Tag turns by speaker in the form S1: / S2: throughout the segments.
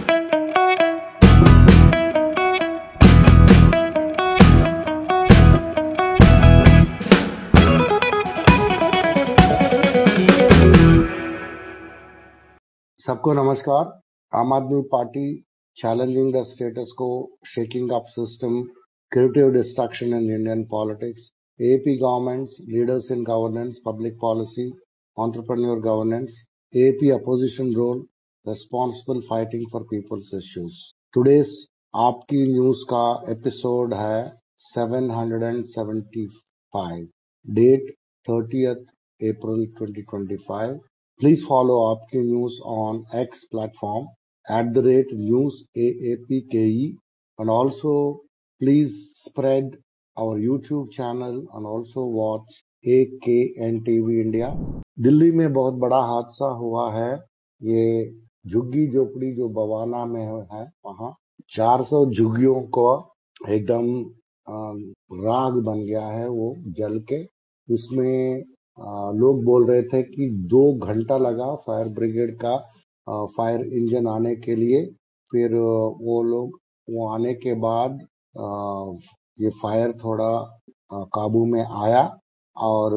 S1: सबको नमस्कार। आम आदमी party challenging the status quo, shaking up system, creative destruction in Indian politics, AP governments, leaders in governance, public policy, entrepreneur governance, AP opposition role, responsible fighting for people's issues. Today's आपकी news का episode है 775, date 30th April 2025. Please follow Aapki News on X platform @NewsAAPKE, and also please spread our YouTube channel and also watch AKN TV India. Delhi में बहुत बड़ा हादसा हुआ है। ये झुग्गी झोपड़ी जो बवाना में है, वहाँ 400 झुग्गियों को एकदम राग बन गया है वो जल के। उसमें लोग बोल रहे थे कि 2 घंटा लगा फायर ब्रिगेड का फायर इंजन आने के लिए। फिर वो आने के बाद ये फायर थोड़ा काबू में आया और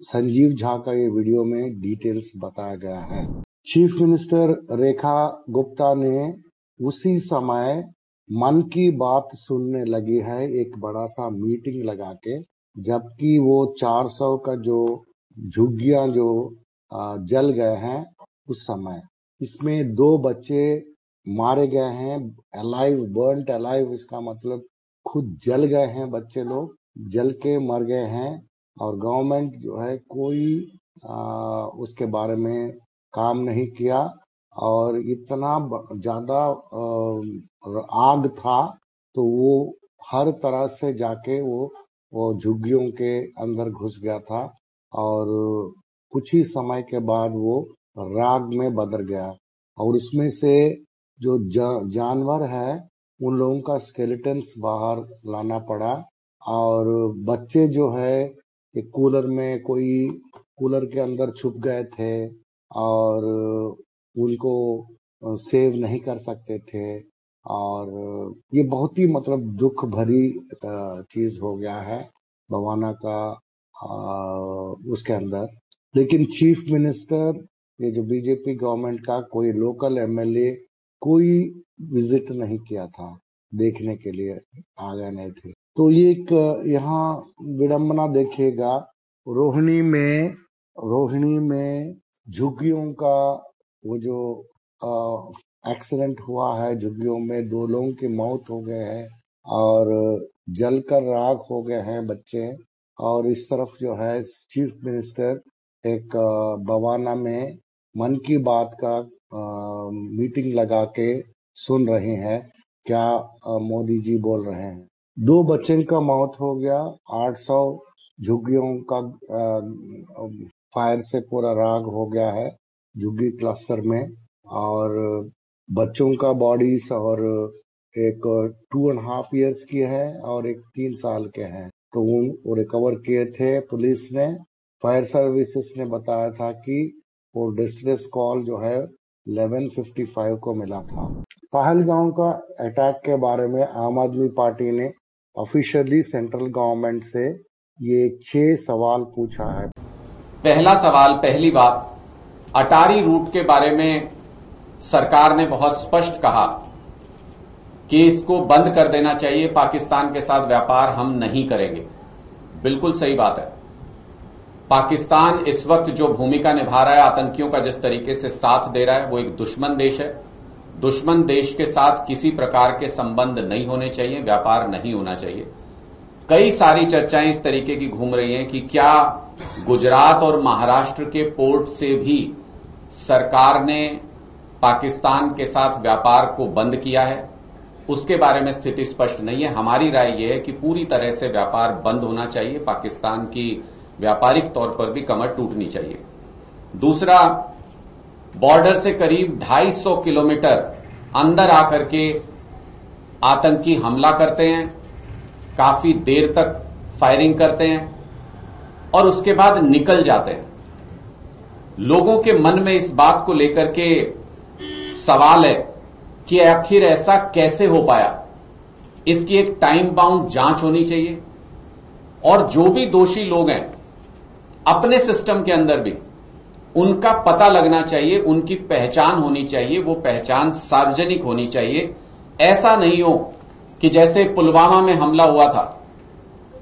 S1: संजीव झा का ये वीडियो में डिटेल्स बताया गया है। चीफ मिनिस्टर रेखा गुप्ता ने उसी समय मन की बात सुनने लगी है, एक बड़ा सा मीटिंग लगा के, जबकि वो 400 का जो झुग्गियां जो जल गए हैं उस समय, इसमें 2 बच्चे मारे गए हैं, अलाइव, बर्न्ट अलाइव। इसका मतलब खुद जल गए हैं, बच्चे लोग जल के मर गए हैं और गवर्नमेंट जो है कोई उसके बारे में काम नहीं किया। और इतना ज्यादा आग था तो वो हर तरह से जाके वो झुग्गियों के अंदर घुस गया था और कुछ ही समय के बाद वो राग में बदल गया। और उसमें से जो जानवर है उन लोगों का स्केलेटन्स बाहर लाना पड़ा और बच्चे जो है एक कूलर में, कोई कूलर के अंदर छुप गए थे और उनको सेव नहीं कर सकते थे। और ये बहुत ही मतलब दुख भरी चीज हो गया है बवाना का उसके अंदर। लेकिन चीफ मिनिस्टर, ये जो बीजेपी गवर्नमेंट का कोई लोकल एमएलए कोई विजिट नहीं किया था, देखने के लिए आ गए नहीं थे। तो ये एक यहाँ विडंबना देखिएगा। रोहिणी में झुग्गियों का वो जो एक्सीडेंट हुआ है, झुग्गियों में 2 लोगों की मौत हो गए हैं और जलकर राख हो गए हैं बच्चे। और इस तरफ जो है चीफ मिनिस्टर एक बवाना में मन की बात का मीटिंग लगा के सुन रहे हैं क्या मोदी जी बोल रहे हैं। 2 बच्चे का मौत हो गया, 800 झुग्गियों का फायर से पूरा राग हो गया है झुग्गी क्लस्टर में। और बच्चों का बॉडीज और एक 2.5 years की है और एक 3 साल के हैं, तो वो रिकवर किए थे पुलिस ने। फायर सर्विसेज ने बताया था कि वो डिस्ट्रेस कॉल जो है 11:55 को मिला था। पहलगाम का अटैक के बारे में आम आदमी पार्टी ने ऑफिशियली सेंट्रल गवर्नमेंट से ये 6 सवाल पूछा है।
S2: पहला सवाल, पहली बात, अटारी रूट के बारे में सरकार ने बहुत स्पष्ट कहा कि इसको बंद कर देना चाहिए, पाकिस्तान के साथ व्यापार हम नहीं करेंगे। बिल्कुल सही बात है। पाकिस्तान इस वक्त जो भूमिका निभा रहा है, आतंकियों का जिस तरीके से साथ दे रहा है, वो एक दुश्मन देश है। दुश्मन देश के साथ किसी प्रकार के संबंध नहीं होने चाहिए, व्यापार नहीं होना चाहिए। कई सारी चर्चाएं इस तरीके की घूम रही हैं कि क्या गुजरात और महाराष्ट्र के पोर्ट से भी सरकार ने पाकिस्तान के साथ व्यापार को बंद किया है। उसके बारे में स्थिति स्पष्ट नहीं है। हमारी राय यह है कि पूरी तरह से व्यापार बंद होना चाहिए, पाकिस्तान की व्यापारिक तौर पर भी कमर टूटनी चाहिए। दूसरा, बॉर्डर से करीब 250 किलोमीटर अंदर आकर के आतंकी हमला करते हैं, काफी देर तक फायरिंग करते हैं और उसके बाद निकल जाते हैं। लोगों के मन में इस बात को लेकर के सवाल है कि आखिर ऐसा कैसे हो पाया। इसकी एक टाइम बाउंड जांच होनी चाहिए और जो भी दोषी लोग हैं अपने सिस्टम के अंदर भी उनका पता लगना चाहिए, उनकी पहचान होनी चाहिए, वो पहचान सार्वजनिक होनी चाहिए। ऐसा नहीं हो कि जैसे पुलवामा में हमला हुआ था,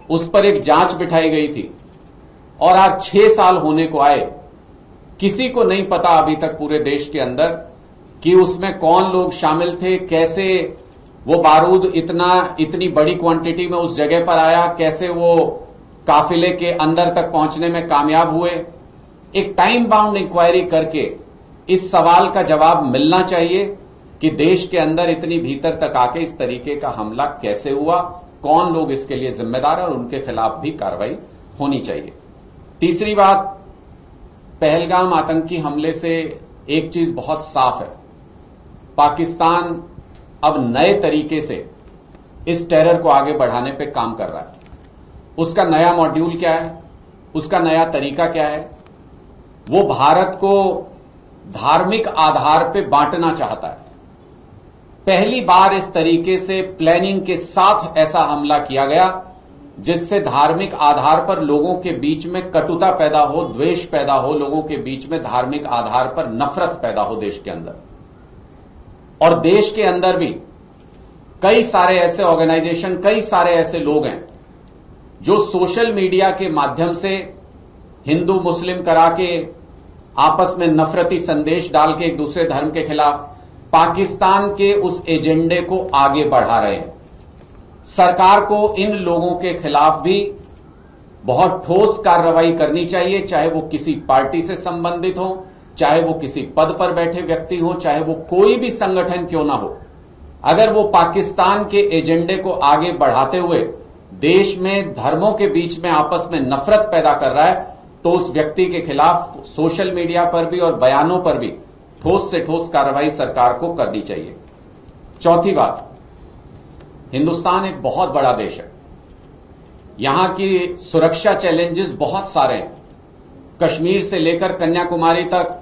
S2: उस पर एक जांच बिठाई गई थी और आज 6 साल होने को आए, किसी को नहीं पता अभी तक पूरे देश के अंदर कि उसमें कौन लोग शामिल थे, कैसे वो बारूद इतनी बड़ी क्वांटिटी में उस जगह पर आया, कैसे वो काफिले के अंदर तक पहुंचने में कामयाब हुए। एक टाइम बाउंड इंक्वायरी करके इस सवाल का जवाब मिलना चाहिए कि देश के अंदर इतनी भीतर तक आके इस तरीके का हमला कैसे हुआ, कौन लोग इसके लिए जिम्मेदार और उनके खिलाफ भी कार्रवाई होनी चाहिए। तीसरी बात, पहलगाम आतंकी हमले से एक चीज बहुत साफ है, पाकिस्तान अब नए तरीके से इस टेरर को आगे बढ़ाने पे काम कर रहा है। उसका नया मॉड्यूल क्या है, उसका नया तरीका क्या है? वो भारत को धार्मिक आधार पे बांटना चाहता है। पहली बार इस तरीके से प्लानिंग के साथ ऐसा हमला किया गया जिससे धार्मिक आधार पर लोगों के बीच में कटुता पैदा हो, द्वेष पैदा हो, लोगों के बीच में धार्मिक आधार पर नफरत पैदा हो देश के अंदर। और देश के अंदर भी कई सारे ऐसे ऑर्गेनाइजेशन, कई सारे ऐसे लोग हैं जो सोशल मीडिया के माध्यम से हिंदू मुस्लिम करा के आपस में नफरती संदेश डाल के एक दूसरे धर्म के खिलाफ पाकिस्तान के उस एजेंडे को आगे बढ़ा रहे हैं। सरकार को इन लोगों के खिलाफ भी बहुत ठोस कार्रवाई करनी चाहिए, चाहे वो किसी पार्टी से संबंधित हो, चाहे वो किसी पद पर बैठे व्यक्ति हो, चाहे वो कोई भी संगठन क्यों ना हो। अगर वो पाकिस्तान के एजेंडे को आगे बढ़ाते हुए देश में धर्मों के बीच में आपस में नफरत पैदा कर रहा है तो उस व्यक्ति के खिलाफ सोशल मीडिया पर भी और बयानों पर भी ठोस से ठोस कार्रवाई सरकार को करनी चाहिए। चौथी बात, हिंदुस्तान एक बहुत बड़ा देश है, यहां की सुरक्षा चैलेंजेस बहुत सारे हैं। कश्मीर से लेकर कन्याकुमारी तक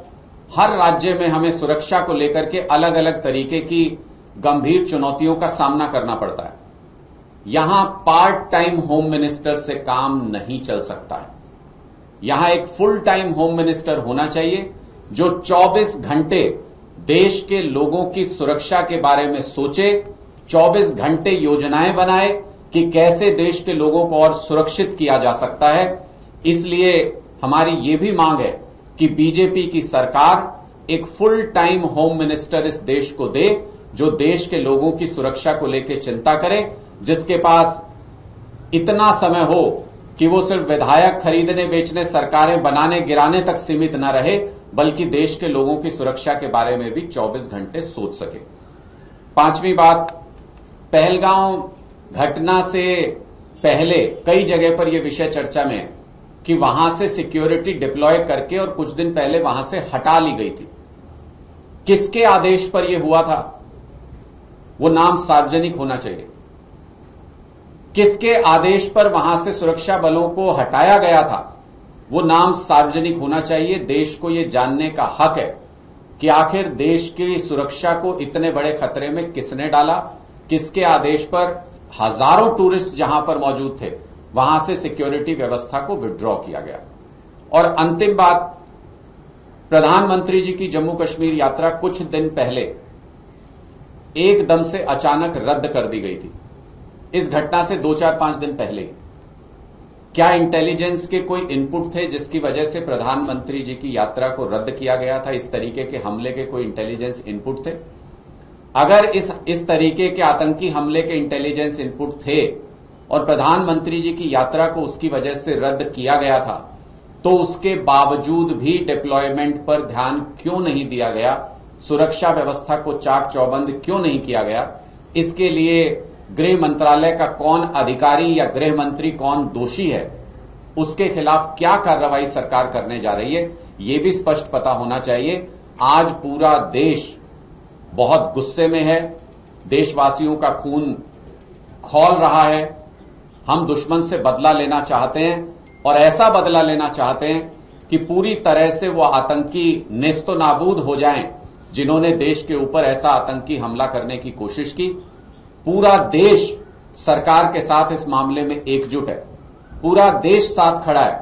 S2: हर राज्य में हमें सुरक्षा को लेकर के अलग अलग तरीके की गंभीर चुनौतियों का सामना करना पड़ता है। यहां पार्ट टाइम होम मिनिस्टर से काम नहीं चल सकता है। यहां एक फुल टाइम होम मिनिस्टर होना चाहिए जो 24 घंटे देश के लोगों की सुरक्षा के बारे में सोचे, 24 घंटे योजनाएं बनाए कि कैसे देश के लोगों को और सुरक्षित किया जा सकता है। इसलिए हमारी यह भी मांग है कि बीजेपी की सरकार एक फुल टाइम होम मिनिस्टर इस देश को दे जो देश के लोगों की सुरक्षा को लेकर चिंता करे, जिसके पास इतना समय हो कि वो सिर्फ विधायक खरीदने बेचने, सरकारें बनाने गिराने तक सीमित न रहे, बल्कि देश के लोगों की सुरक्षा के बारे में भी 24 घंटे सोच सके। पांचवी बात, पहलगाम घटना से पहले कई जगह पर यह विषय चर्चा में है कि वहां से सिक्योरिटी डिप्लॉय करके और कुछ दिन पहले वहां से हटा ली गई थी। किसके आदेश पर यह हुआ था, वो नाम सार्वजनिक होना चाहिए। किसके आदेश पर वहां से सुरक्षा बलों को हटाया गया था, वो नाम सार्वजनिक होना चाहिए। देश को यह जानने का हक है कि आखिर देश की सुरक्षा को इतने बड़े खतरे में किसने डाला, किसके आदेश पर हजारों टूरिस्ट जहां पर मौजूद थे वहां से सिक्योरिटी व्यवस्था को विड्रॉ किया गया। और अंतिम बात, प्रधानमंत्री जी की जम्मू कश्मीर यात्रा कुछ दिन पहले एकदम से अचानक रद्द कर दी गई थी। इस घटना से 2-4-5 दिन पहले क्या इंटेलिजेंस के कोई इनपुट थे जिसकी वजह से प्रधानमंत्री जी की यात्रा को रद्द किया गया था? इस तरीके के हमले के कोई इंटेलिजेंस इनपुट थे? अगर इस तरीके के आतंकी हमले के इंटेलिजेंस इनपुट थे और प्रधानमंत्री जी की यात्रा को उसकी वजह से रद्द किया गया था, तो उसके बावजूद भी डिप्लॉयमेंट पर ध्यान क्यों नहीं दिया गया, सुरक्षा व्यवस्था को चाक चौबंद क्यों नहीं किया गया? इसके लिए गृह मंत्रालय का कौन अधिकारी या गृह मंत्री कौन दोषी है, उसके खिलाफ क्या कार्रवाई सरकार करने जा रही है, यह भी स्पष्ट पता होना चाहिए। आज पूरा देश बहुत गुस्से में है, देशवासियों का खून खौल रहा है। हम दुश्मन से बदला लेना चाहते हैं और ऐसा बदला लेना चाहते हैं कि पूरी तरह से वो आतंकी नेस्तनाबूद हो जाएं, जिन्होंने देश के ऊपर ऐसा आतंकी हमला करने की कोशिश की। पूरा देश सरकार के साथ इस मामले में एकजुट है, पूरा देश साथ खड़ा है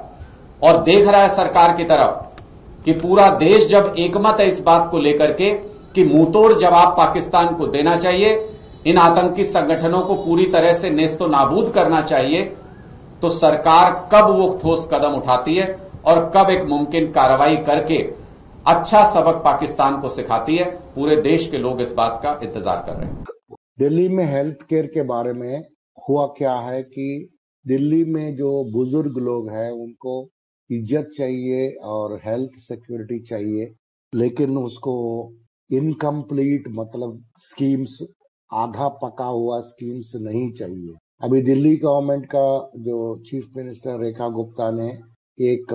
S2: और देख रहा है सरकार की तरफ कि पूरा देश जब एकमत है इस बात को लेकर के कि मुंहतोड़ जवाब पाकिस्तान को देना चाहिए, इन आतंकी संगठनों को पूरी तरह से नेस्तो नाबूद करना चाहिए, तो सरकार कब वो ठोस कदम उठाती है और कब एक मुमकिन कार्रवाई करके अच्छा सबक पाकिस्तान को सिखाती है, पूरे देश के लोग इस बात का इंतजार कर रहे हैं।
S1: दिल्ली में हेल्थ केयर के बारे में हुआ क्या है कि दिल्ली में जो बुजुर्ग लोग हैं उनको इज्जत चाहिए और हेल्थ सिक्योरिटी चाहिए, लेकिन उसको इनकम्प्लीट मतलब स्कीम्स, आधा पका हुआ स्कीम्स नहीं चाहिए। अभी दिल्ली गवर्नमेंट का जो चीफ मिनिस्टर रेखा गुप्ता ने एक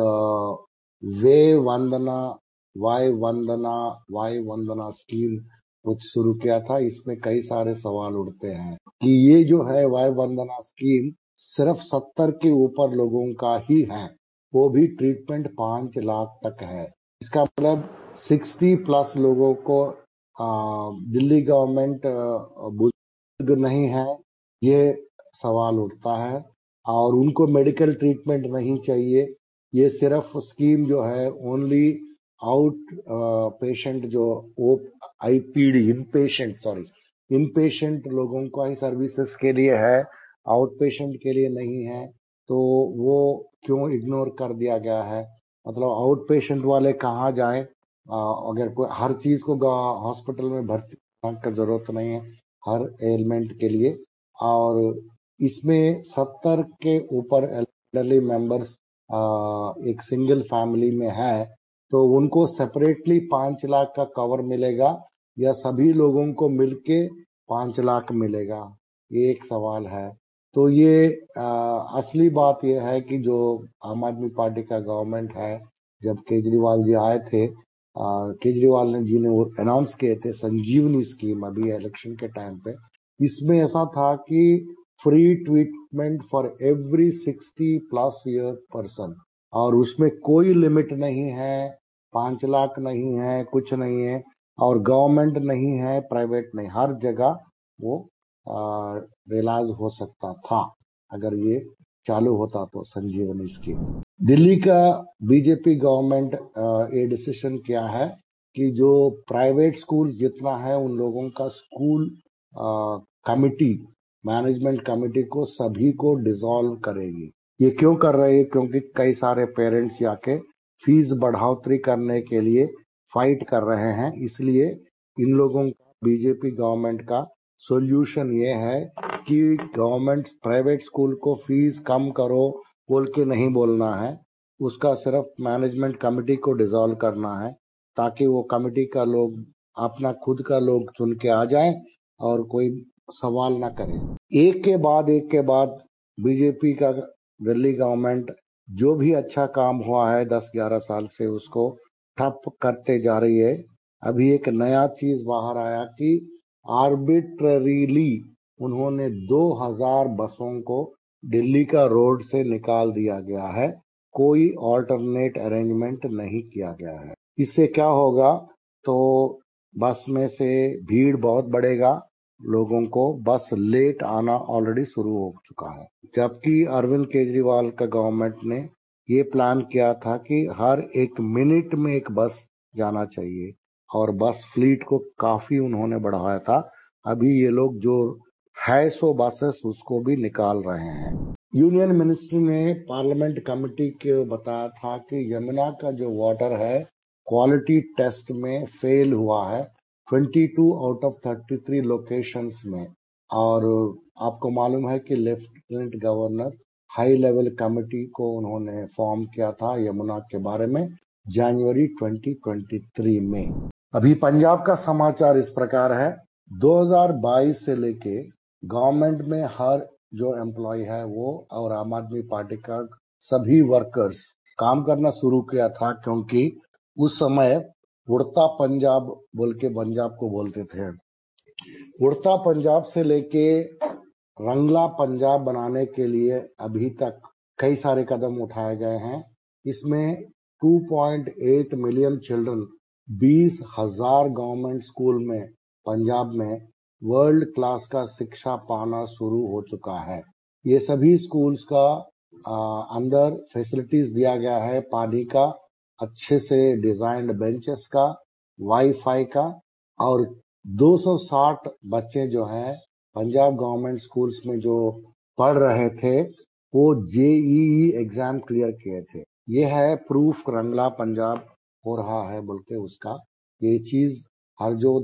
S1: वाय वंदना स्कीम कुछ शुरू किया था। इसमें कई सारे सवाल उठते हैं कि ये जो है वाय वंदना स्कीम सिर्फ 70 के ऊपर लोगों का ही है, वो भी ट्रीटमेंट 5 लाख तक है। इसका मतलब 60 प्लस लोगों को दिल्ली गवर्नमेंट बुजुर्ग नहीं है, ये सवाल उठता है। और उनको मेडिकल ट्रीटमेंट नहीं चाहिए। ये सिर्फ स्कीम जो है ओनली आउट पेशेंट जो आईपीडी इनपेशेंट लोगों का ही सर्विसेज के लिए है, आउट पेशेंट के लिए नहीं है। तो वो क्यों इग्नोर कर दिया गया है? मतलब आउट पेशेंट वाले कहाँ जाएं? अगर कोई हर चीज को हॉस्पिटल में भर्ती होने की जरूरत नहीं है हर एलिमेंट के लिए। और इसमें 70 के ऊपर एल्डरली मेंबर्स एक सिंगल फैमिली में है, तो उनको सेपरेटली 5 लाख का कवर मिलेगा या सभी लोगों को मिलके 5 लाख मिलेगा? ये एक सवाल है। तो ये असली बात यह है कि जो आम आदमी पार्टी का गवर्नमेंट है, जब केजरीवाल जी आए थे, केजरीवाल जी ने वो अनाउंस किए थे संजीवनी स्कीम अभी इलेक्शन के टाइम पे। इसमें ऐसा था कि free treatment for every 60 plus year person, और उसमें कोई लिमिट नहीं है, 5 लाख नहीं है, कुछ नहीं है, और गवर्नमेंट नहीं है, प्राइवेट नहीं, हर जगह वो रिलाइज हो सकता था अगर ये चालू होता तो संजीवनी स्कीम। दिल्ली का बीजेपी गवर्नमेंट ये डिसीजन किया है कि जो प्राइवेट स्कूल जितना है उन लोगों का स्कूल कमिटी, मैनेजमेंट कमिटी को सभी को डिसॉल्व करेगी। ये क्यों कर रही है? क्योंकि कई सारे पेरेंट्स जाके फीस बढ़ोतरी करने के लिए फाइट कर रहे हैं। इसलिए इन लोगों का, बीजेपी गवर्नमेंट का सॉल्यूशन ये है कि गवर्नमेंट प्राइवेट स्कूल को फीस कम करो बोल के नहीं बोलना है, उसका सिर्फ मैनेजमेंट कमेटी को डिसॉल्व करना है, ताकि वो कमेटी का लोग अपना खुद का लोग चुन के आ जाए और कोई सवाल ना करे। एक के बाद बीजेपी का दिल्ली गवर्नमेंट जो भी अच्छा काम हुआ है 10-11 साल से उसको ठप करते जा रही है। अभी एक नया चीज बाहर आया कि आर्बिट्ररीली उन्होंने 2000 बसों को दिल्ली का रोड से निकाल दिया गया है, कोई ऑल्टरनेट अरेंजमेंट नहीं किया गया है। इससे क्या होगा? तो बस में से भीड़ बहुत बढ़ेगा, लोगों को बस लेट आना ऑलरेडी शुरू हो चुका है। जबकि अरविंद केजरीवाल का गवर्नमेंट ने ये प्लान किया था कि हर 1 मिनट में एक बस जाना चाहिए, और बस फ्लीट को काफी उन्होंने बढ़ाया था। अभी ये लोग जो है 100 बसेस उसको भी निकाल रहे हैं। यूनियन मिनिस्ट्री ने पार्लियामेंट कमेटी को बताया था कि यमुना का जो वाटर है क्वालिटी टेस्ट में फेल हुआ है 22 आउट ऑफ 33 लोकेशंस में। और आपको मालूम है कि lieutenant governor high level committee को उन्होंने फॉर्म किया था यमुना के बारे में जनवरी 2023 में। अभी पंजाब का समाचार इस प्रकार है, 2022 से लेके गवर्नमेंट में हर जो एम्प्लॉय है वो और आम आदमी पार्टी का सभी वर्कर्स काम करना शुरू किया था, क्योंकि उस समय उड़ता पंजाब बोल के पंजाब को बोलते थे। उड़ता पंजाब से लेके रंगला पंजाब बनाने के लिए अभी तक कई सारे कदम उठाए गए हैं। इसमें 2.8 मिलियन चिल्ड्रन 20,000 गवर्नमेंट स्कूल में पंजाब में वर्ल्ड क्लास का शिक्षा पाना शुरू हो चुका है। ये सभी स्कूल्स का अंदर फैसिलिटीज दिया गया है, पानी का, अच्छे से डिजाइंड बेंचेस का, वाईफाई का, और 260 बच्चे जो हैं पंजाब गवर्नमेंट स्कूल्स में जो पढ़ रहे थे वो जेईई एग्जाम क्लियर किए थे। ये है प्रूफ रंगला पंजाब हो रहा है बोल के उसका। ये चीज हरजोत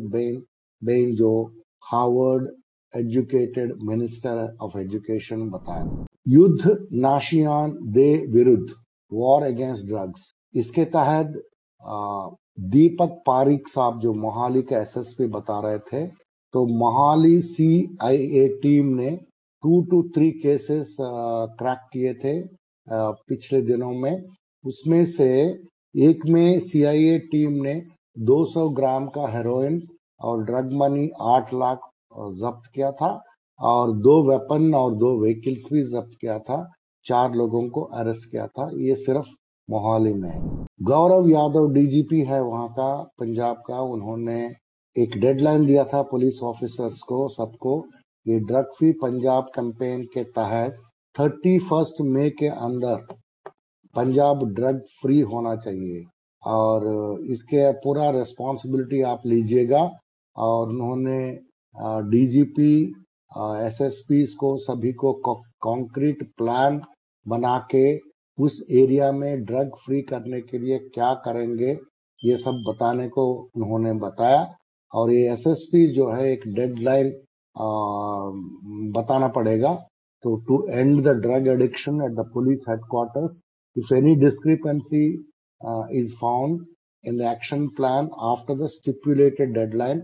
S1: बेन जो Harvard educated minister of education बताया। युद्ध नाशियान दे विरुद्ध, वॉर अगेंस्ट ड्रग्स, इसके तहत दीपक पारिक साहब जो मोहाली के एसएसपी बता रहे थे, तो मोहाली सीआईए टीम ने 2 to 3 केसेस क्रैक किए थे पिछले दिनों में। उसमें से एक में सीआईए टीम ने 200 ग्राम का हेरोइन और ड्रग मनी 8 लाख जब्त किया था, और 2 वेपन और 2 व्हीकल्स भी जब्त किया था। 4 लोगों को अरेस्ट किया था। ये सिर्फ मोहाली में है। गौरव यादव डीजीपी है वहां का, पंजाब का, उन्होंने एक डेडलाइन दिया था पुलिस ऑफिसर्स को, सबको, ये ड्रग फ्री पंजाब कैंपेन के तहत 31 मई के अंदर पंजाब ड्रग फ्री होना चाहिए, और इसके पूरा रिस्पॉन्सिबिलिटी आप लीजिएगा। और उन्होंने डीजीपी एसएसपी को सभी को कॉन्क्रीट प्लान बना के उस एरिया में ड्रग फ्री करने के लिए क्या करेंगे ये सब बताने को उन्होंने बताया। और ये एसएसपी जो है एक डेडलाइन बताना पड़ेगा। तो to end the drug addiction at the police headquarters, if any discrepancy is found in the action plan after the stipulated deadline,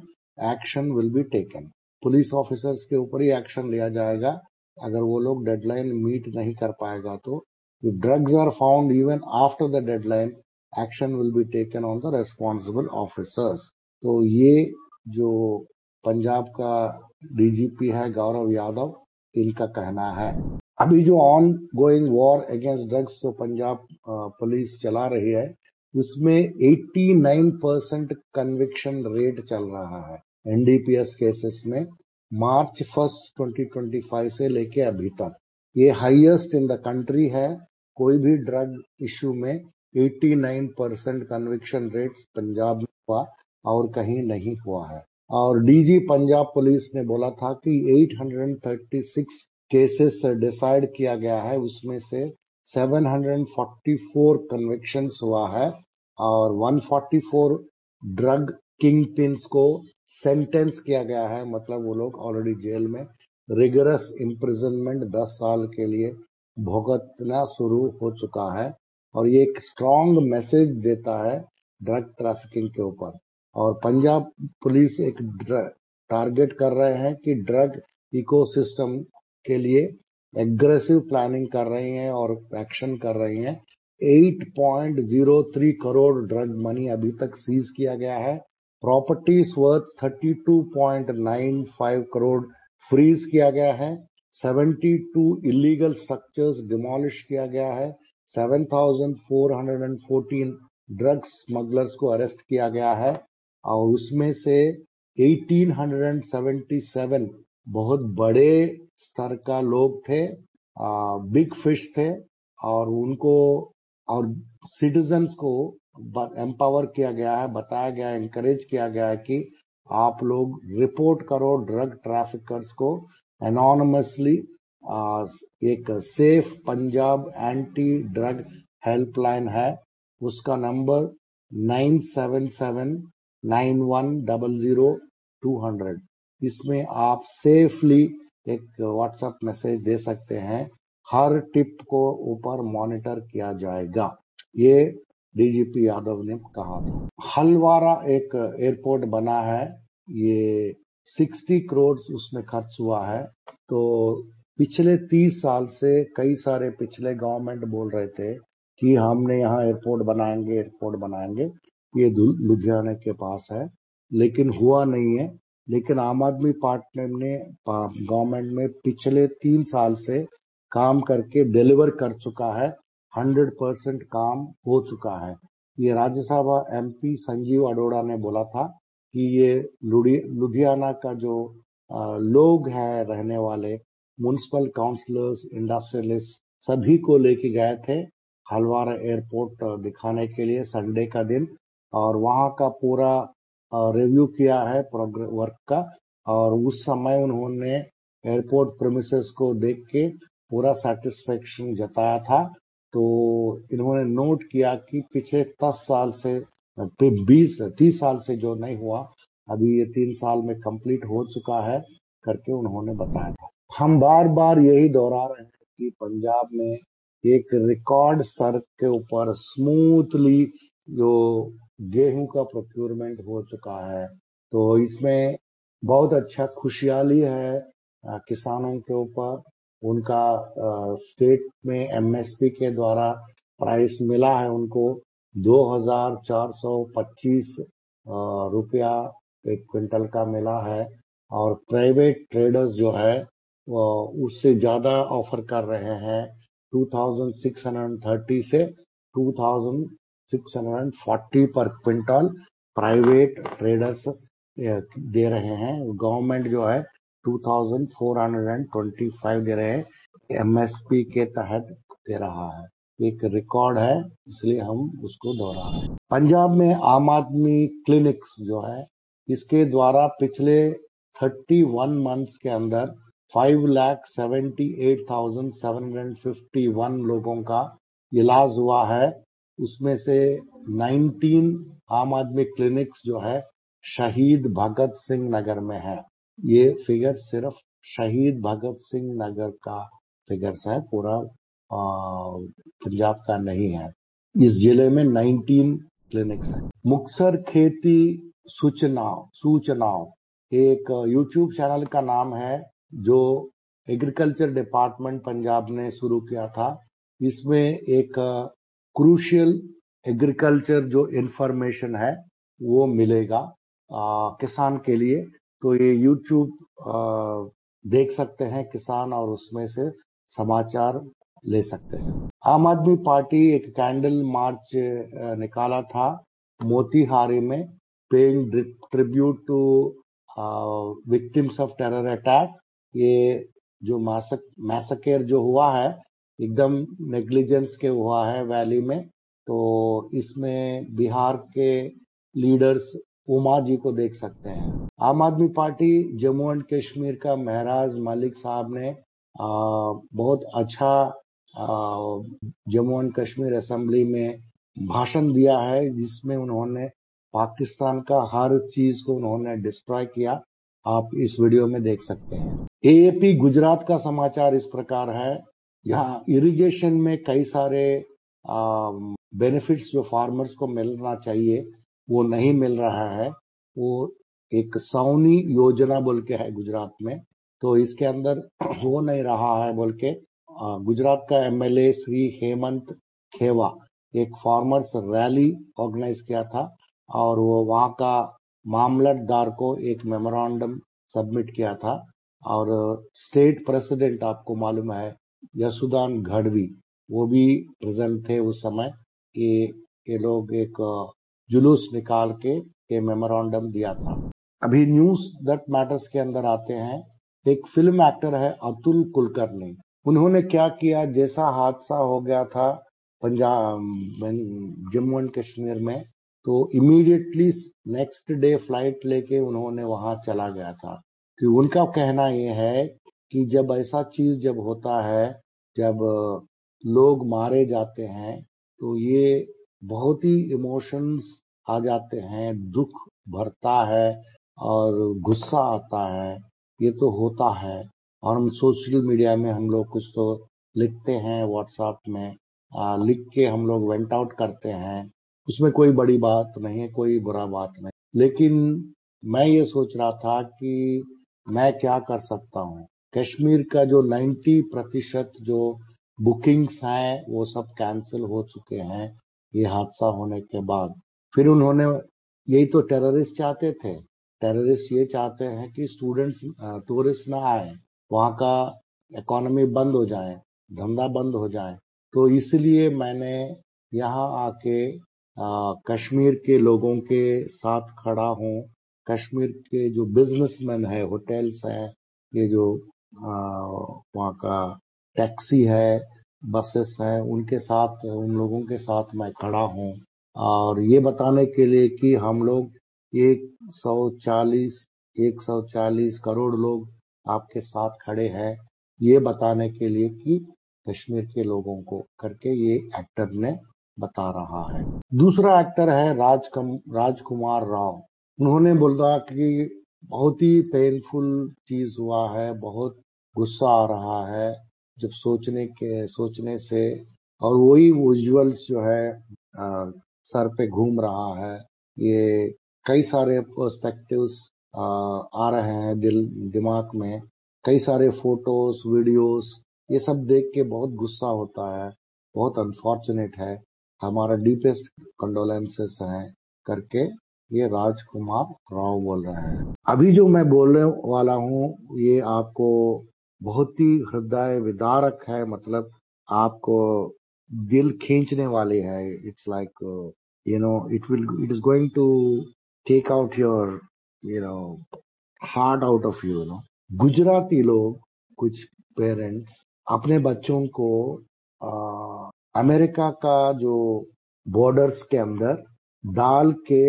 S1: action will be taken. Police officers के ऊपर ही एक्शन लिया जाएगा अगर वो लोग डेडलाइन मीट नहीं कर पाएगा तो। if drugs are found even after the deadline, action will be taken on the responsible officers. तो ये जो पंजाब का डीजीपी है गौरव यादव, इनका कहना है। अभी जो on going war against drugs जो पंजाब पुलिस चला रही है, उसमें 89% कन्विक्शन रेट चल रहा है एनडीपीएस केसेस में, मार्च 1 2025 से लेके अभी तक। ये हाईएस्ट इन द कंट्री है। कोई भी ड्रग इश्यू में 89% कन्विक्शन रेट पंजाब में हुआ और कहीं नहीं हुआ है। और डीजी पंजाब पुलिस ने बोला था कि 836 केसेस डिसाइड किया गया है, उसमें से 744 कन्विक्शंस हुआ है, और 144 ड्रग किंग पिन्स को सेंटेंस किया गया है, मतलब वो लोग ऑलरेडी जेल में रिगरस इम्प्रिजनमेंट 10 साल के लिए भुगतना शुरू हो चुका है। और ये एक स्ट्रॉन्ग मैसेज देता है ड्रग ट्रैफिकिंग के ऊपर। और पंजाब पुलिस एक टारगेट कर रहे हैं कि ड्रग इकोसिस्टम के लिए एग्रेसिव प्लानिंग कर रही हैं और एक्शन कर रही हैं। 8.03 करोड़ ड्रग मनी अभी तक सीज किया गया है। प्रॉपर्टीज वर्थ 32.95 करोड़ फ्रीज किया गया है। 72 इलीगल स्ट्रक्चर्स डिमोलिश किया गया है। 7,414 ड्रग स्मगलर्स को अरेस्ट किया गया है, और उसमें से 1877 बहुत बड़े स्तर का लोग थे, बिग फिश थे, और उनको और सिटीजन्स को एम्पावर किया गया है, बताया गया, एनकरेज किया गया है कि आप लोग रिपोर्ट करो ड्रग ट्रैफिकर्स को एनोनिमसली। एक safe Punjab anti drug helpline है, उसका नंबर 9779100200। इसमें आप सेफली एक व्हाट्सएप मैसेज दे सकते हैं। हर टिप को ऊपर मॉनिटर किया जाएगा, ये डीजीपी यादव ने कहा था। हलवारा एक एयरपोर्ट बना है, ये 60 करोड़ उसमें खर्च हुआ है। तो पिछले 30 साल से कई सारे पिछले गवर्नमेंट बोल रहे थे कि हमने यहाँ एयरपोर्ट बनाएंगे। ये लुधियाना के पास है, लेकिन हुआ नहीं है। लेकिन आम आदमी पार्टी ने गवर्नमेंट में पिछले 3 साल से काम करके डिलीवर कर चुका है। 100% काम हो चुका है। ये राज्यसभा MP संजीव अरोड़ा ने बोला था कि ये लुधियाना का जो लोग हैं रहने वाले, म्युनिसिपल काउंसलर्स, इंडस्ट्रियलिस्ट, सभी को लेके गए थे हलवारा एयरपोर्ट दिखाने के लिए संडे का दिन, और वहां का पूरा रिव्यू किया है प्रोग्रेस वर्क का। और उस समय उन्होंने एयरपोर्ट प्रेमिसेस को देख के पूरा सेटिस्फेक्शन जताया था। तो इन्होंने नोट किया कि पिछले 10 साल से 30 साल से जो नहीं हुआ, अभी ये 3 साल में कंप्लीट हो चुका है करके उन्होंने बताया था। हम बार बार यही दोहरा रहे हैं कि पंजाब में एक रिकॉर्ड स्तर के ऊपर स्मूथली जो गेहूं का प्रोक्योरमेंट हो चुका है, तो इसमें बहुत अच्छा खुशहाली है किसानों के ऊपर। उनका स्टेट में MSP के द्वारा प्राइस मिला है उनको 2425 रुपया एक क्विंटल का मिला है। और प्राइवेट ट्रेडर्स जो है वो उससे ज्यादा ऑफर कर रहे हैं, 2630 से 2640 पर क्विंटल प्राइवेट ट्रेडर्स दे रहे हैं। गवर्नमेंट जो है 2425 दे रहे हैं, MSP के तहत दे रहा है। एक रिकॉर्ड है, इसलिए हम उसको दोहरा रहे हैं। पंजाब में आम आदमी क्लिनिक्स जो है, इसके द्वारा पिछले 31 मंथ्स के अंदर 5,78,751 लोगों का इलाज हुआ है। उसमें से 19 आम आदमी क्लिनिक्स जो है शहीद भगत सिंह नगर में है। ये फिगर सिर्फ शहीद भगत सिंह नगर का फिगर्स है, पूरा पंजाब का नहीं है। इस जिले में 19 क्लिनिक्स हैं। मुक्तसर खेती सूचनाओं एक YouTube चैनल का नाम है जो एग्रीकल्चर डिपार्टमेंट पंजाब ने शुरू किया था। इसमें एक क्रूशियल एग्रीकल्चर जो इंफॉर्मेशन है वो मिलेगा किसान के लिए। तो ये YouTube देख सकते हैं किसान, और उसमें से समाचार ले सकते हैं। आम आदमी पार्टी एक कैंडल मार्च निकाला था मोतीहारी में, paying tribute to victims of terror attack. ये जो मैसेकर जो हुआ है एकदम नेग्लिजेंस के हुआ है वैली में। तो इसमें बिहार के लीडर्स उमा जी को देख सकते हैं। आम आदमी पार्टी जम्मू एंड कश्मीर का महराज मलिक साहब ने बहुत अच्छा जम्मू एंड कश्मीर असेंबली में भाषण दिया है, जिसमें उन्होंने पाकिस्तान का हर चीज को उन्होंने डिस्ट्रॉय किया। आप इस वीडियो में देख सकते हैं। AAP गुजरात का समाचार इस प्रकार है, यहाँ इरिगेशन में कई सारे बेनिफिट्स जो फार्मर्स को मिलना चाहिए वो नहीं मिल रहा है। वो एक साउनी योजना बोल के है गुजरात में, तो इसके अंदर हो नहीं रहा है बोल के गुजरात का MLA श्री हेमंत खेवा एक फार्मर्स रैली ऑर्गेनाइज किया था, और वो वहां का मामलतदार को एक मेमोरेंडम सबमिट किया था। और स्टेट प्रेसिडेंट आपको मालूम है यसुदान गढ़वी, वो भी प्रेजेंट थे उस समय। ये लोग एक जुलूस निकाल के मेमोरेंडम दिया था। अभी न्यूज दैट मैटर्स के अंदर आते हैं। एक फिल्म एक्टर है अतुल कुलकर्णी, उन्होंने क्या किया, जैसा हादसा हो गया था पंजाब जम्मू एंड कश्मीर में, तो इमीडिएटली नेक्स्ट डे फ्लाइट लेके उन्होंने वहां चला गया था। कि उनका कहना ये है कि जब ऐसा चीज जब होता है, जब लोग मारे जाते हैं, तो ये बहुत ही इमोशंस आ जाते हैं, दुख भरता है और गुस्सा आता है। ये तो होता है, और हम सोशल मीडिया में हम लोग कुछ तो लिखते हैं, व्हाट्सएप में लिख के हम लोग वेंट आउट करते हैं। उसमें कोई बड़ी बात नहीं है, कोई बुरा बात नहीं। लेकिन मैं ये सोच रहा था कि मैं क्या कर सकता हूँ। कश्मीर का जो 90% जो बुकिंग्स हैं वो सब कैंसिल हो चुके हैं ये हादसा होने के बाद। फिर उन्होंने, यही तो टेररिस्ट चाहते थे, टेररिस्ट ये चाहते हैं कि स्टूडेंट्स टूरिस्ट ना आए, वहाँ का इकोनॉमी बंद हो जाए, धंधा बंद हो जाए। तो इसलिए मैंने यहाँ आके कश्मीर के लोगों के साथ खड़ा हूँ। कश्मीर के जो बिजनेसमैन है, होटल्स है, ये जो वहाँ का टैक्सी है, बसेस है, उनके साथ, उन लोगों के साथ मैं खड़ा हूँ। और ये बताने के लिए कि हम लोग 140 140 करोड़ लोग आपके साथ खड़े हैं, ये बताने के लिए कि कश्मीर के लोगों को करके ये एक्टर ने बता रहा है। दूसरा एक्टर है राजकुमार राव। उन्होंने बोला कि बहुत ही पेनफुल चीज हुआ है, बहुत गुस्सा आ रहा है जब सोचने से, और वही विजुअल्स जो है सर पे घूम रहा है। ये कई सारे पर्सपेक्टिव्स आ रहे हैं दिमाग में, कई सारे फोटोज, वीडियोस, ये सब देख के बहुत गुस्सा होता है, बहुत अनफॉर्चुनेट है। हमारा डीपेस्ट कंडोलेंसेस है करके ये राजकुमार राव बोल रहे हैं। अभी जो मैं बोलने वाला हूँ ये आपको बहुत ही हृदय विदारक है, मतलब आपको दिल खींचने वाले है। It's like it is going to take out your heart out of you. Gujarati लोग, कुछ पेरेंट्स अपने बच्चों को अमेरिका का जो बॉर्डर्स के अंदर डाल के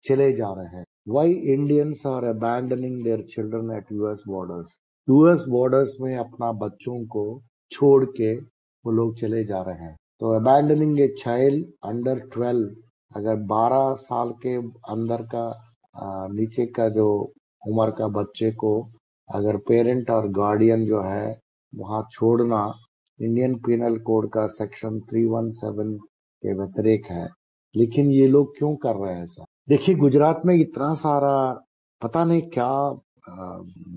S1: चले जा रहे हैं। Why Indians are abandoning their children at US borders? US borders में अपना बच्चों को छोड़ के वो लोग चले जा रहे हैं। तो अबैंडनिंग ए चाइल्ड अंडर 12, अगर 12 साल के अंदर का नीचे का जो उम्र का बच्चे को अगर पेरेंट और गार्डियन जो है वहां छोड़ना, इंडियन पिनल कोड का सेक्शन 317 के व्यतिरेक है। लेकिन ये लोग क्यों कर रहे हैं ऐसा? देखिए, गुजरात में इतना सारा पता नहीं क्या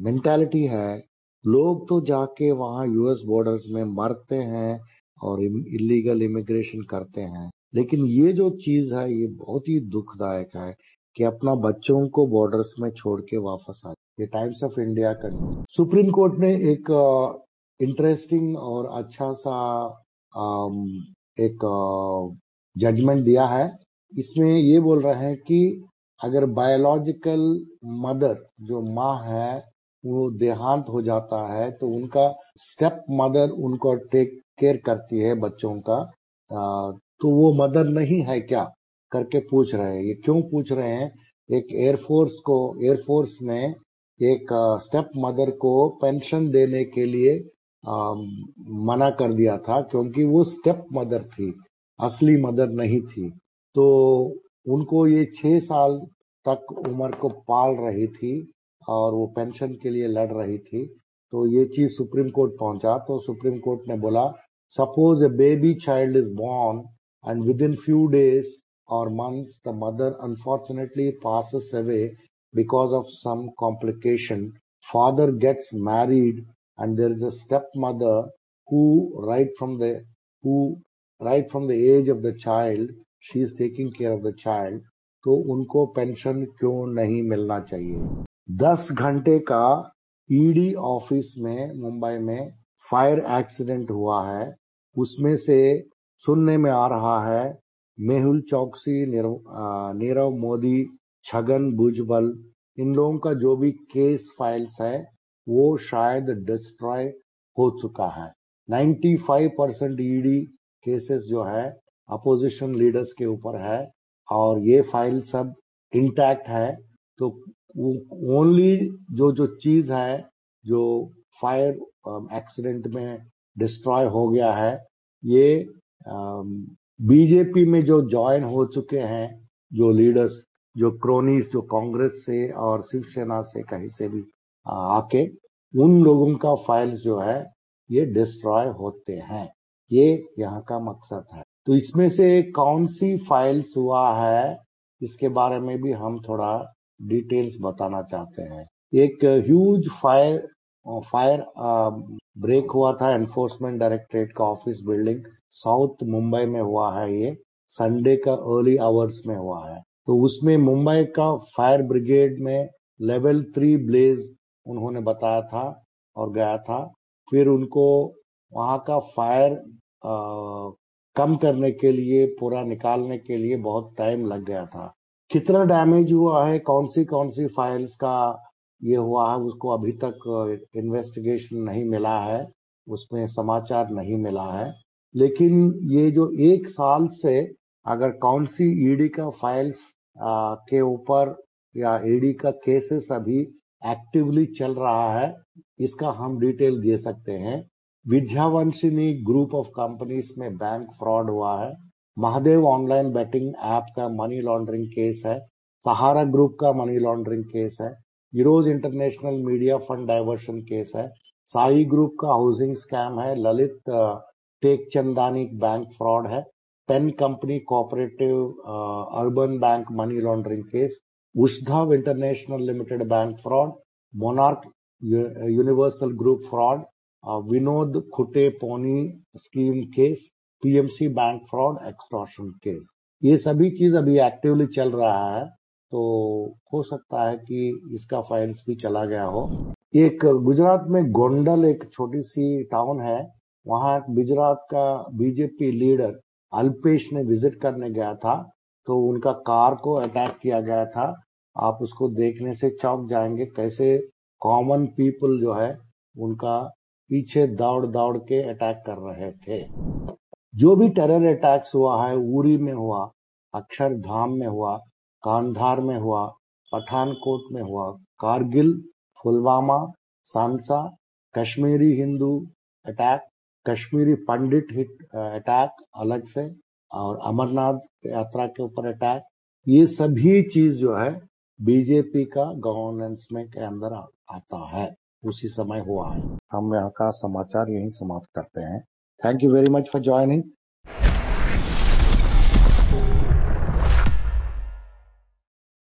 S1: मेंटालिटी है। लोग तो जाके वहां यूएस बॉर्डर्स में मरते हैं और इलीगल इमिग्रेशन करते हैं। लेकिन ये जो चीज है ये बहुत ही दुखदायक है कि अपना बच्चों को बॉर्डर्स में छोड़ के वापस आए। ये टाइम्स ऑफ इंडिया का न्यूज। सुप्रीम कोर्ट ने एक इंटरेस्टिंग और अच्छा सा एक जजमेंट दिया है। इसमें ये बोल रहे हैं कि अगर बायोलॉजिकल मदर, जो माँ है, वो देहांत हो जाता है तो उनका स्टेप मदर उनको टेक केयर करती है बच्चों का, तो वो मदर नहीं है क्या करके पूछ रहे हैं। ये क्यों पूछ रहे हैं? एक एयरफोर्स ने एक स्टेप मदर को पेंशन देने के लिए मना कर दिया था, क्योंकि वो स्टेप मदर थी, असली मदर नहीं थी। तो उनको ये 6 साल तक उम्र को पाल रही थी और वो पेंशन के लिए लड़ रही थी। तो ये चीज सुप्रीम कोर्ट पहुंचा, तो सुप्रीम कोर्ट ने बोला, suppose A baby child is born and within few days or months the mother unfortunately passes away because of some complication, father gets married and there is a stepmother who right from the who right from the age of the child she is taking care of the child, तो उनको pension क्यों नहीं मिलना चाहिए? 10 घंटे का ED office में मुंबई में फायर एक्सीडेंट हुआ है। उसमें से सुनने में आ रहा है मेहुल चौकसी, नीरव मोदी, छगन भुजबल, इन लोगों का जो भी केस फाइल्स है वो शायद डिस्ट्रॉय हो चुका है। 95% ईडी केसेस जो है अपोजिशन लीडर्स के ऊपर है और ये फाइल सब इंटैक्ट है। तो ओनली जो चीज है जो फायर एक्सीडेंट में डिस्ट्रॉय हो गया है, ये बीजेपी में जो ज्वाइन हो चुके हैं, जो लीडर्स, जो क्रोनीज, जो कांग्रेस से और शिवसेना से कहीं से भी आके, उन लोगों का फाइल्स जो है ये डिस्ट्रॉय होते हैं। ये यहाँ का मकसद है। तो इसमें से कौन सी फाइल्स हुआ है इसके बारे में भी हम थोड़ा डिटेल्स बताना चाहते हैं। एक ह्यूज फायर ब्रेक हुआ था एनफोर्समेंट डायरेक्टरेट का ऑफिस बिल्डिंग, साउथ मुंबई में हुआ है। ये संडे का अर्ली आवर्स में हुआ है। तो उसमें मुंबई का फायर ब्रिगेड में लेवल 3 ब्लेज उन्होंने बताया था और गया था। फिर उनको वहां का फायर कम करने के लिए, पूरा निकालने के लिए बहुत टाइम लग गया था। कितना डैमेज हुआ है, कौन सी फाइल्स का ये हुआ है, उसको अभी तक इन्वेस्टिगेशन नहीं मिला है, उसमें समाचार नहीं मिला है। लेकिन ये जो 1 साल से अगर कौन सी ईडी का फाइल्स के ऊपर या ईडी का केसेस अभी एक्टिवली चल रहा है, इसका हम डिटेल दे सकते हैं। विद्यावंशिनी ग्रुप ऑफ कंपनीज में बैंक फ्रॉड हुआ है। महादेव ऑनलाइन बेटिंग ऐप का मनी लॉन्ड्रिंग केस है। सहारा ग्रुप का मनी लॉन्ड्रिंग केस है। Heroes international media fund diversion case है। साई ग्रुप का हाउसिंग स्कैम है। ललित टेकचंदानी बैंक फ्रॉड है। Pen company cooperative urban bank money laundering case. उषधव international limited bank fraud. Monarch Universal group fraud. Vinod Khute Ponzi scheme case. PMC bank fraud extortion case. ये सभी चीज अभी actively चल रहा है, तो हो सकता है कि इसका फाइल्स भी चला गया हो। एक गुजरात में गोंडल एक छोटी सी टाउन है, वहां गुजरात का बीजेपी लीडर अल्पेश ने विजिट करने गया था, तो उनका कार को अटैक किया गया था। आप उसको देखने से चौंक जाएंगे, कैसे कॉमन पीपल जो है उनका पीछे दौड़ दौड़ के अटैक कर रहे थे। जो भी टेरर अटैक्स हुआ है, उरी में हुआ, अक्षरधाम में हुआ, कांधार में हुआ, पठानकोट में हुआ, कारगिल, पुलवामा, सांसा, कश्मीरी हिंदू अटैक, कश्मीरी पंडित हिट अटैक अलग से, और अमरनाथ यात्रा के ऊपर अटैक, ये सभी चीज जो है बीजेपी का गवर्नेंस में के अंदर आता है, उसी समय हुआ है। हम यहाँ का समाचार यही समाप्त करते हैं। Thank you very much for joining.